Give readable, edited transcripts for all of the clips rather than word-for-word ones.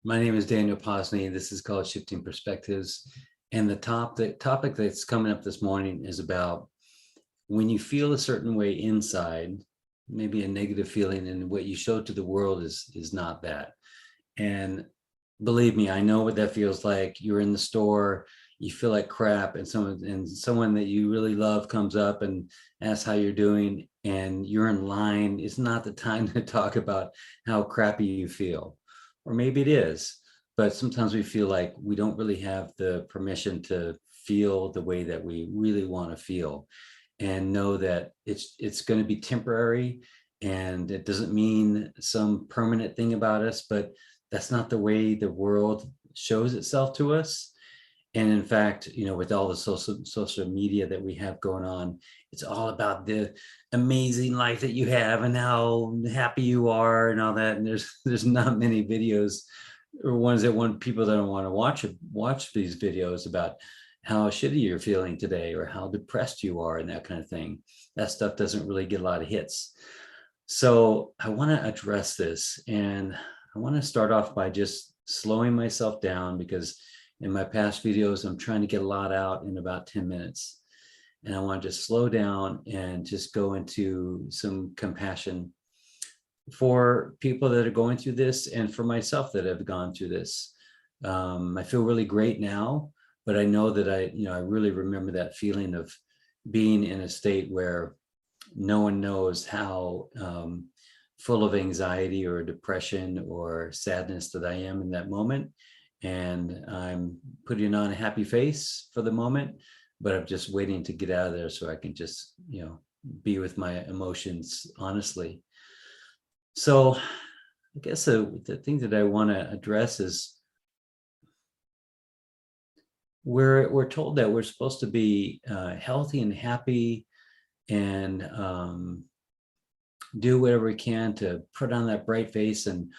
My name is Daniel Posney. This is called Shifting Perspectives. And the topic that's coming up this morning is about when you feel a certain way inside, maybe a negative feeling, and what you show to the world is not that. And believe me, I know what that feels like. You're in the store, you feel like crap, and someone that you really love comes up and asks how you're doing, and you're in line. It's not the time to talk about how crappy you feel. Or maybe it is, but sometimes we feel like we don't really have the permission to feel the way that we really want to feel, and know that it's going to be temporary, and it doesn't mean some permanent thing about us, but that's not the way the world shows itself to us. And in fact, with all the social media that we have going on, it's all about the amazing life that you have and how happy you are and all that. And there's not many videos or ones that want people that don't want to watch these videos about how shitty you're feeling today or how depressed you are and that kind of thing. That stuff doesn't really get a lot of hits. So I want to address this, and I want to start off by just slowing myself down, because in my past videos, I'm trying to get a lot out in about 10 minutes. And I want to just slow down and just go into some compassion for people that are going through this, and for myself that have gone through this. I feel really great now, but I know that I really remember that feeling of being in a state where no one knows how full of anxiety or depression or sadness that I am in that moment. And I'm putting on a happy face for the moment, but I'm just waiting to get out of there so I can just, be with my emotions honestly. So I guess the thing that I want to address is we're told that we're supposed to be healthy and happy, and do whatever we can to put on that bright face and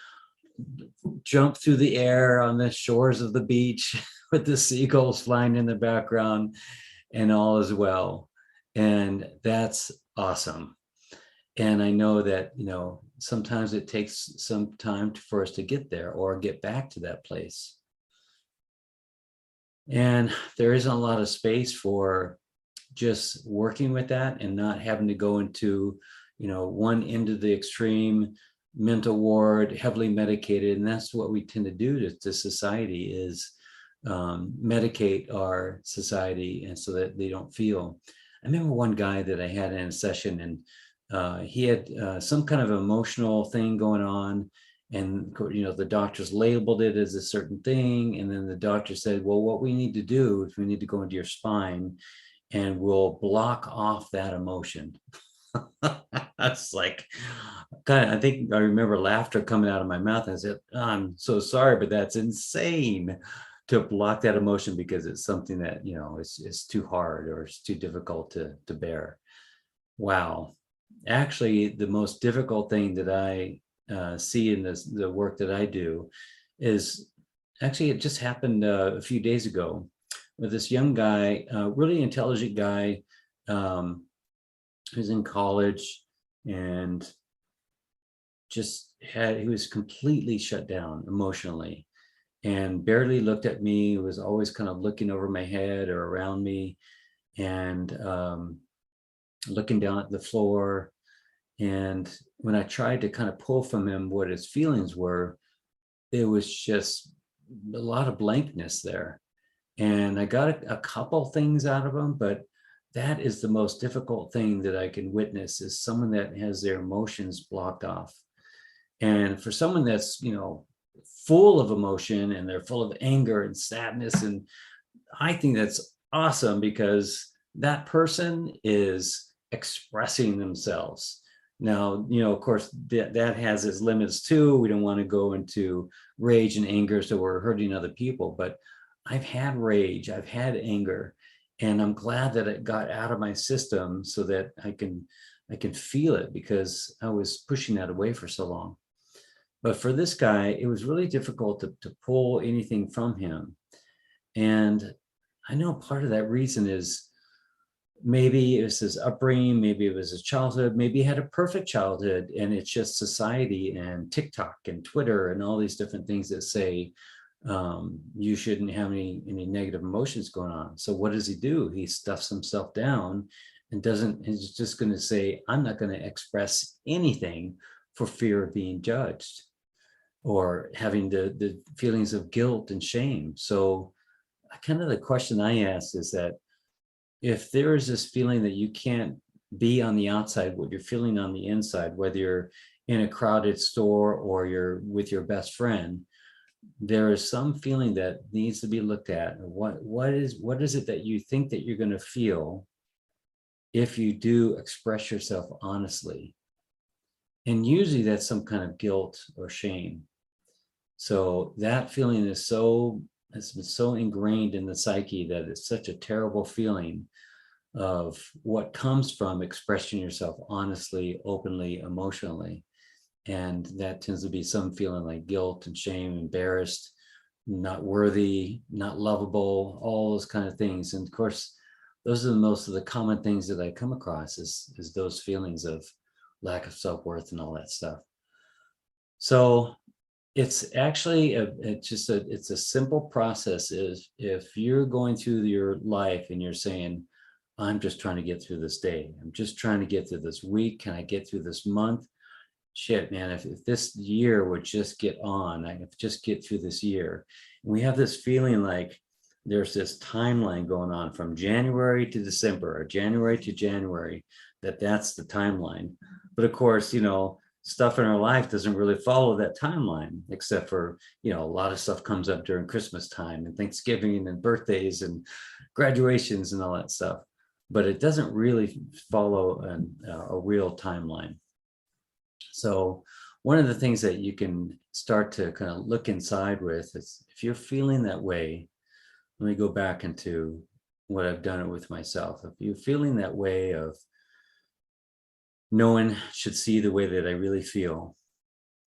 jump through the air on the shores of the beach with the seagulls flying in the background, and all is well. And that's awesome. And I know that, sometimes it takes some time for us to get there or get back to that place. And there isn't a lot of space for just working with that and not having to go into, one end of the extreme, mental ward, heavily medicated. And that's what we tend to do to society, is medicate our society, and so that they don't feel. I remember one guy that I had in a session, and he had some kind of emotional thing going on, and the doctors labeled it as a certain thing, and then the doctor said, well, what we need to do is we need to go into your spine and we'll block off that emotion. That's like, I think I remember laughter coming out of my mouth. I said, oh, I'm so sorry, but that's insane to block that emotion because it's something that, it's too hard or it's too difficult to bear. Wow. Actually, the most difficult thing that I see in the work that I do is actually, it just happened a few days ago with this young guy, really intelligent guy, who's in college, and he was completely shut down emotionally and barely looked at me, was always kind of looking over my head or around me, and looking down at the floor. And when I tried to kind of pull from him what his feelings were, it was just a lot of blankness there. And I got a couple things out of him, but that is the most difficult thing that I can witness, is someone that has their emotions blocked off. And for someone that's, full of emotion, and they're full of anger and sadness, and I think that's awesome, because that person is expressing themselves. Now, of course, that has its limits too. We don't want to go into rage and anger so we're hurting other people, but I've had rage, I've had anger, and I'm glad that it got out of my system so that I can feel it, because I was pushing that away for so long. But for this guy, it was really difficult to pull anything from him. And I know part of that reason is maybe it was his upbringing, maybe it was his childhood, maybe he had a perfect childhood, and it's just society and TikTok and Twitter and all these different things that say you shouldn't have any negative emotions going on. So what does he do? He stuffs himself down and he's just going to say, I'm not going to express anything for fear of being judged or having the feelings of guilt and shame. So kind of the question I ask is that if there is this feeling that you can't be on the outside, what you're feeling on the inside, whether you're in a crowded store or you're with your best friend, there is some feeling that needs to be looked at. What is it that you think that you're going to feel if you do express yourself honestly? And usually that's some kind of guilt or shame. So that feeling has been so ingrained in the psyche that it's such a terrible feeling of what comes from expressing yourself honestly, openly, emotionally. And that tends to be some feeling like guilt and shame, embarrassed, not worthy, not lovable, all those kind of things. And of course, those are the most of the common things that I come across is those feelings of lack of self-worth and all that stuff. So it's actually it's a simple process. Is if you're going through your life and you're saying, I'm just trying to get through this day, I'm just trying to get through this week, can I get through this month? Shit, man, if this year would just get on, I could just get through this year. And we have this feeling like there's this timeline going on from January to December or January to January, that's the timeline. But of course, stuff in our life doesn't really follow that timeline, except for, a lot of stuff comes up during Christmas time and Thanksgiving and birthdays and graduations and all that stuff. But it doesn't really follow a real timeline. So one of the things that you can start to kind of look inside with is if you're feeling that way, let me go back into what I've done it with myself. If you're feeling that way of no one should see the way that I really feel,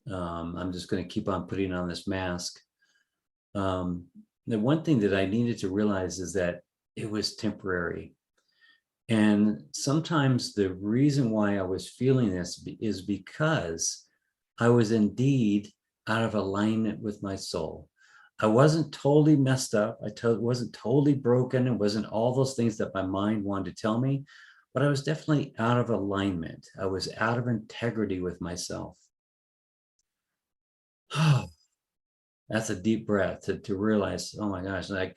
I'm just going to keep on putting on this mask. The one thing that I needed to realize is that it was temporary. And sometimes the reason why I was feeling this is because I was indeed out of alignment with my soul. I wasn't totally messed up. Wasn't totally broken. It wasn't all those things that my mind wanted to tell me, but I was definitely out of alignment. I was out of integrity with myself. That's a deep breath to realize, oh my gosh, like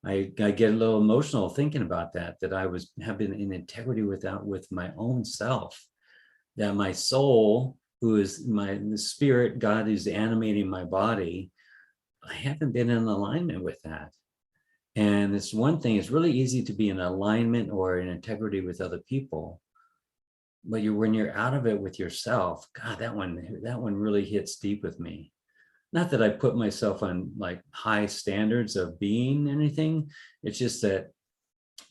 I get a little emotional thinking about that I have been in integrity with my own self, that my soul, who is the spirit, God who's animating my body, I haven't been in alignment with that. And it's one thing, it's really easy to be in alignment or in integrity with other people. But when you're out of it with yourself, God, that one really hits deep with me. Not that I put myself on like high standards of being anything. It's just that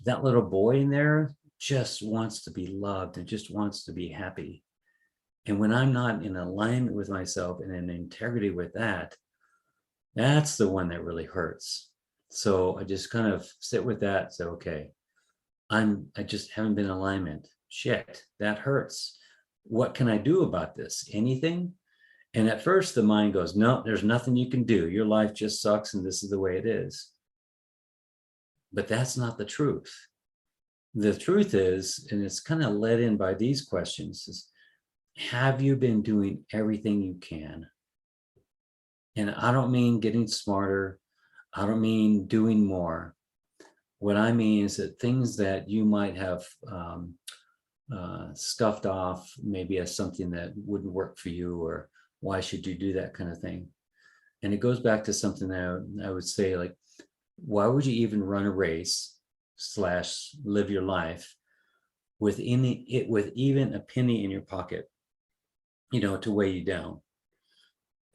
little boy in there just wants to be loved and just wants to be happy. And when I'm not in alignment with myself and in integrity with that, that's the one that really hurts. So I just kind of sit with that. Say, okay, I just haven't been in alignment. Shit, that hurts. What can I do about this? Anything? And at first the mind goes, no, there's nothing you can do. Your life just sucks and this is the way it is. But that's not the truth. The truth is, and it's kind of led in by these questions, is have you been doing everything you can? And I don't mean getting smarter. I don't mean doing more. What I mean is that things that you might have scuffed off maybe as something that wouldn't work for you, or why should you do that kind of thing? And it goes back to something that I would say, like, why would you even run a race / live your life with even a penny in your pocket, to weigh you down?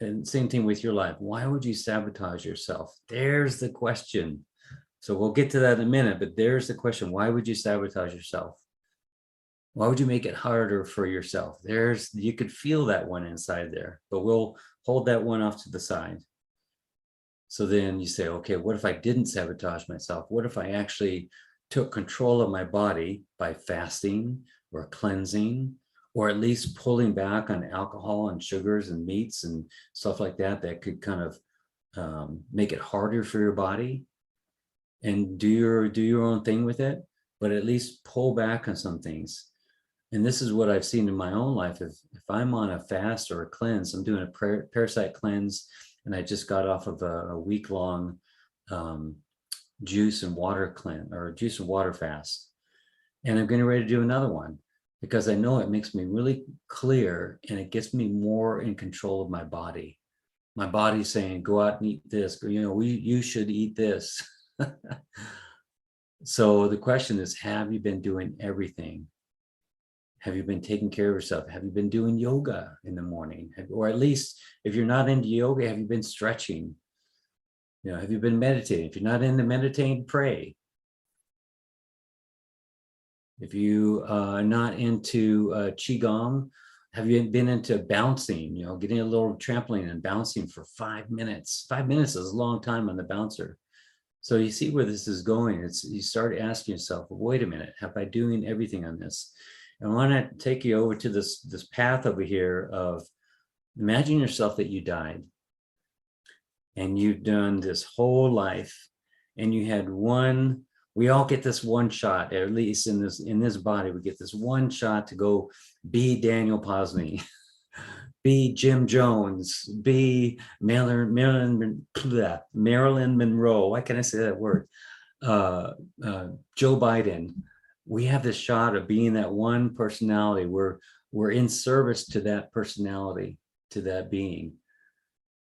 And same thing with your life. Why would you sabotage yourself? There's the question. So we'll get to that in a minute, but there's the question. Why would you sabotage yourself? Why would you make it harder for yourself? You could feel that one inside there, but we'll hold that one off to the side. So then you say, okay, what if I didn't sabotage myself? What if I actually took control of my body by fasting or cleansing, or at least pulling back on alcohol and sugars and meats and stuff like that, that could kind of make it harder for your body, and do your own thing with it, but at least pull back on some things. And this is what I've seen in my own life. If I'm on a fast or a cleanse, I'm doing a parasite cleanse, and I just got off of a week-long juice and water cleanse, or juice and water fast, and I'm getting ready to do another one, because I know it makes me really clear, and it gets me more in control of my body. My body's saying, go out and eat this, or, you should eat this. So the question is, have you been doing everything? Have you been taking care of yourself? Have you been doing yoga in the morning? Or at least, if you're not into yoga, have you been stretching? Have you been meditating? If you're not into meditating, pray. If you are not into qigong, have you been into bouncing? Getting a little trampoline and bouncing for 5 minutes. 5 minutes is a long time on the bouncer. So you see where this is going. You start asking yourself, well, wait a minute, have I doing everything on this? And I want to take you over to this path over here of, imagine yourself that you died, and you've done this whole life, and you had one. We all get this one shot, at least in this body, we get this one shot to go be Daniel Posney, be Jim Jones, be Marilyn Monroe. Why can't I say that word? Joe Biden. We have this shot of being that one personality. We're in service to that personality, to that being.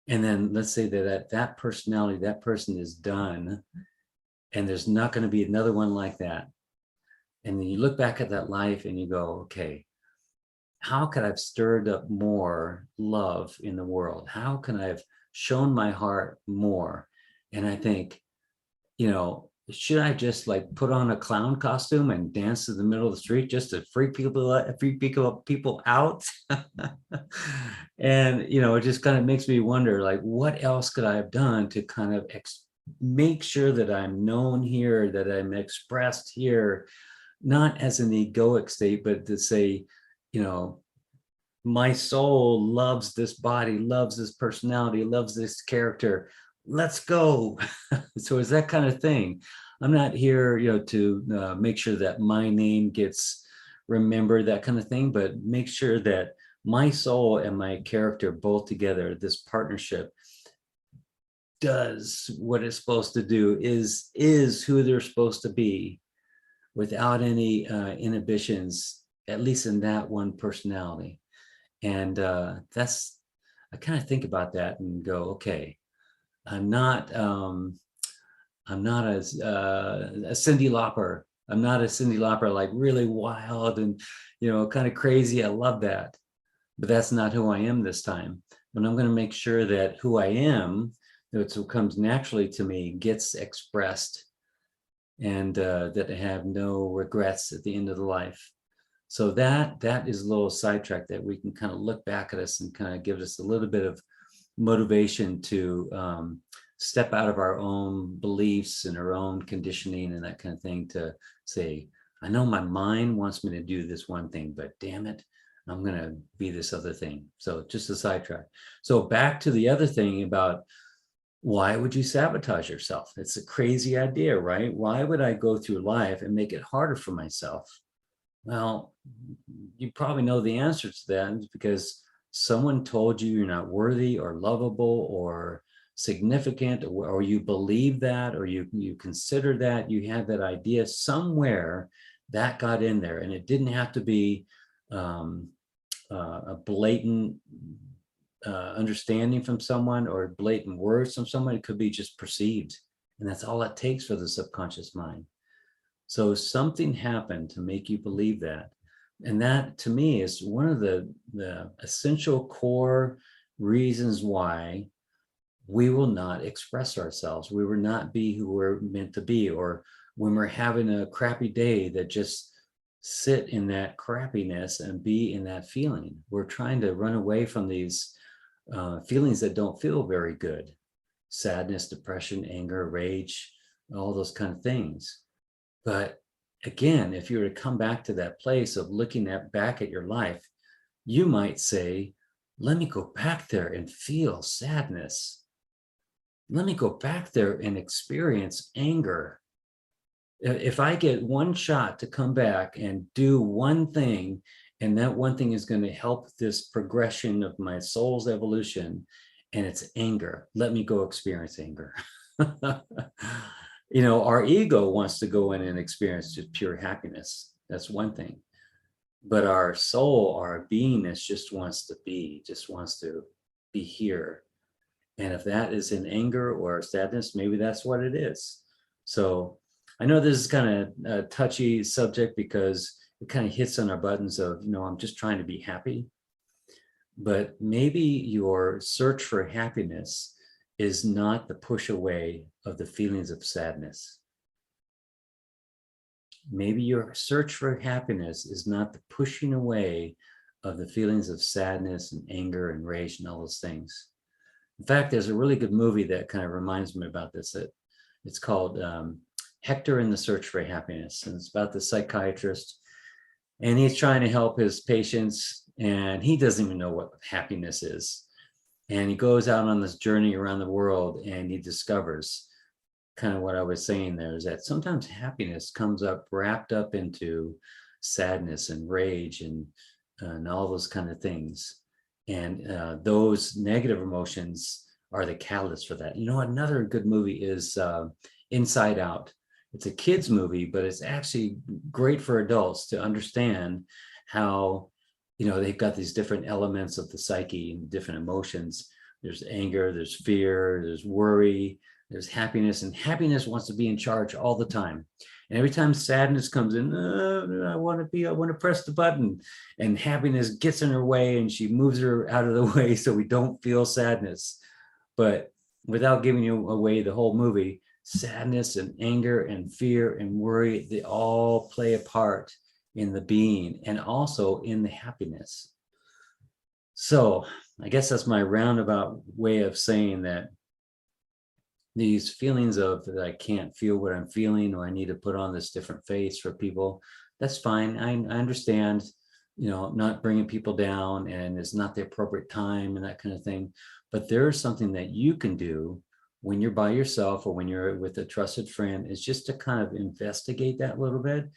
And then let's say that personality, that person is done, and there's not going to be another one like that. And then you look back at that life and you go, okay, how could I have stirred up more love in the world? How can I have shown my heart more? And I think, should I just like put on a clown costume and dance in the middle of the street just to freak people out? And, it just kind of makes me wonder, like, what else could I have done to kind of make sure that I'm known here, that I'm expressed here, not as an egoic state, but to say, my soul loves this body, loves this personality, loves this character. Let's go. So it's that kind of thing. I'm not here, to make sure that my name gets remembered, that kind of thing, but make sure that my soul and my character both together, this partnership, does what it's supposed to do, is who they're supposed to be, without any inhibitions, at least in that one personality. And I kind of think about that and go, okay, I'm not a Cyndi Lauper. I'm not a Cyndi Lauper, like really wild and, kind of crazy. I love that, but that's not who I am this time. But I'm going to make sure that who I am, that what comes naturally to me, gets expressed, and that I have no regrets at the end of the life. So that is a little sidetrack that we can kind of look back at us and kind of give us a little bit of motivation to step out of our own beliefs and our own conditioning and that kind of thing, to say, I know my mind wants me to do this one thing, but damn it, I'm going to be this other thing. So just a sidetrack. So back to the other thing about, why would you sabotage yourself? It's a crazy idea, right? Why would I go through life and make it harder for myself? Well, you probably know the answer to that. It's because someone told you you're not worthy or lovable or significant, or you believe that, or you consider that, you had that idea somewhere that got in there. And it didn't have to be a blatant understanding from someone or blatant words from someone. It could be just perceived, and that's all it takes for the subconscious mind. So something happened to make you believe that. And that, to me, is one of the essential core reasons why we will not express ourselves. We will not be who we're meant to be. Or when we're having a crappy day, that just sit in that crappiness and be in that feeling. We're trying to run away from these feelings that don't feel very good. Sadness, depression, anger, rage, all those kind of things. But again, if you were to come back to that place of looking back at your life, you might say, let me go back there and feel sadness. Let me go back there and experience anger. If I get one shot to come back and do one thing, and that one thing is going to help this progression of my soul's evolution, and it's anger, let me go experience anger. Our ego wants to go in and experience just pure happiness. That's one thing. But our soul, our beingness just wants to be here. And if that is in anger or sadness, maybe that's what it is. So I know this is kind of a touchy subject because it kind of hits on our buttons of, I'm just trying to be happy. But maybe your search for happiness is not the push away of the feelings of sadness. Maybe your search for happiness is not the pushing away of the feelings of sadness and anger and rage and all those things. In fact, there's a really good movie that kind of reminds me about this. It's called Hector in the Search for Happiness. And it's about the psychiatrist. And he's trying to help his patients. And he doesn't even know what happiness is. And he goes out on this journey around the world and he discovers kind of what I was saying there, is that sometimes happiness comes up wrapped up into sadness and rage and all those kind of things. And those negative emotions are the catalyst for that. Another good movie is Inside Out. It's a kid's movie, but it's actually great for adults to understand how, they've got these different elements of the psyche and different emotions. There's anger, there's fear, there's worry, there's happiness, and happiness wants to be in charge all the time. And every time sadness comes in, I want to press the button, and happiness gets in her way and she moves her out of the way so we don't feel sadness. But without giving you away the whole movie, sadness and anger and fear and worry, they all play a part in the being and also in the happiness. So I guess that's my roundabout way of saying that these feelings of that I can't feel what I'm feeling, or I need to put on this different face for people, that's fine. I understand, not bringing people down, and it's not the appropriate time and that kind of thing. But there's something that you can do when you're by yourself or when you're with a trusted friend, is just to kind of investigate that a little bit.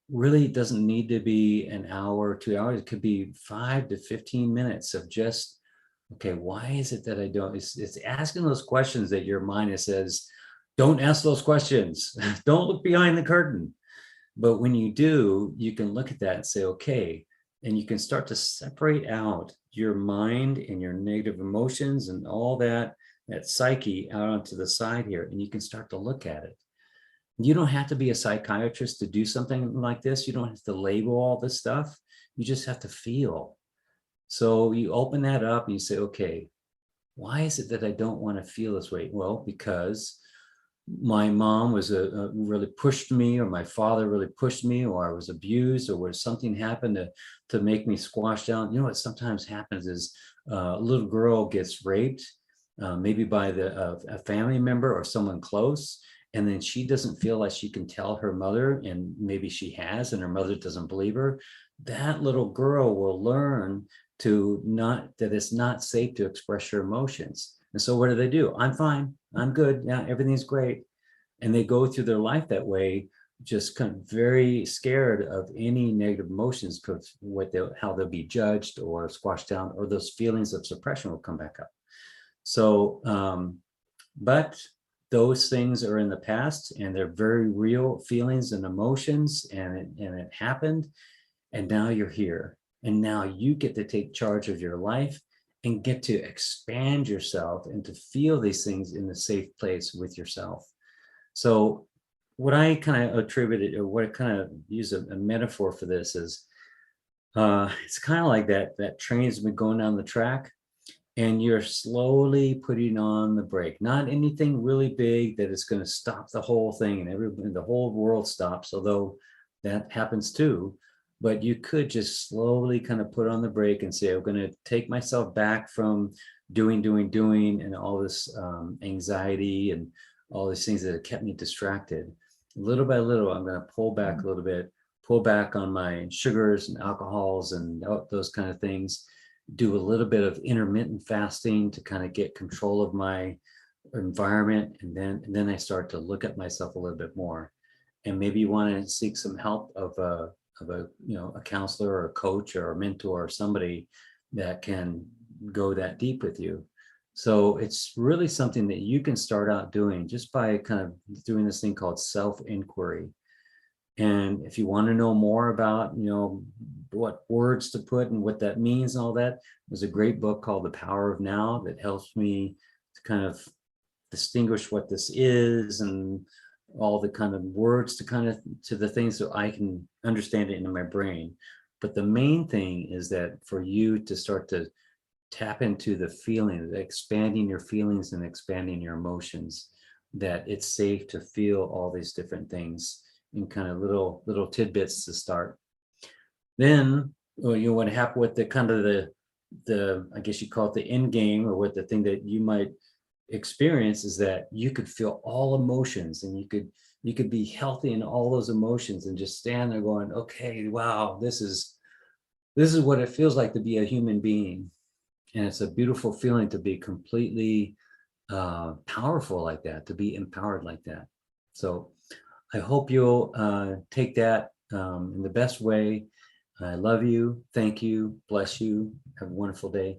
Really doesn't need to be an hour, 2 hours. It could be 5 to 15 minutes of just, okay, why is it that I don't? It's asking those questions that your mind says, don't ask those questions. Don't look behind the curtain. But when you do, you can look at that and say, okay, and you can start to separate out your mind and your negative emotions and all that psyche out onto the side here, and you can start to look at it. You don't have to be a psychiatrist to do something like this. You don't have to label all this stuff. You just have to feel. So you open that up and you say, okay, why is it that I don't want to feel this way? Well, because my mom was really pushed me, or my father really pushed me, or I was abused, or where something happened to make me squash down. What sometimes happens is a little girl gets raped, maybe by a family member or someone close. And then she doesn't feel like she can tell her mother, and maybe she has, and her mother doesn't believe her. That little girl will learn that it's not safe to express her emotions. And so what do? I'm fine. I'm good. Yeah, everything's great. And they go through their life that way, just kind of very scared of any negative emotions, because how they'll be judged or squashed down, or those feelings of suppression will come back up. So, but those things are in the past, and they're very real feelings and emotions, and it happened, and now you're here, and now you get to take charge of your life and get to expand yourself and to feel these things in a safe place with yourself. So what I kind of attributed, or what I kind of use a metaphor for this is, it's kind of like that train's been going down the track, and you're slowly putting on the brake. Not anything really big that is going to stop the whole thing and the whole world stops, although that happens too. But you could just slowly kind of put on the brake and say, I'm going to take myself back from doing, and all this anxiety and all these things that have kept me distracted. little by little, I'm going to pull back a little bit, pull back on my sugars and alcohols and those kind of things, do a little bit of intermittent fasting to kind of get control of my environment. And then I start to look at myself a little bit more. And maybe you want to seek some help of a a counselor or a coach or a mentor or somebody that can go that deep with you. So it's really something that you can start out doing just by kind of doing this thing called self-inquiry. And if you want to know more about, what words to put and what that means and all that, there's a great book called The Power of Now that helps me to kind of distinguish what this is and all the kind of words to the things so I can understand it in my brain. But the main thing is that for you to start to tap into the feeling, expanding your feelings and expanding your emotions, that it's safe to feel all these different things in kind of little tidbits to start. Then what happened with the kind of the I guess you call it the end game, or what the thing that you might experience is that you could feel all emotions, and you could be healthy in all those emotions and just stand there going, okay, wow, this is what it feels like to be a human being. And it's a beautiful feeling to be completely powerful like that, to be empowered like that. So I hope you'll take that in the best way. I love you. Thank you. Bless you. Have a wonderful day.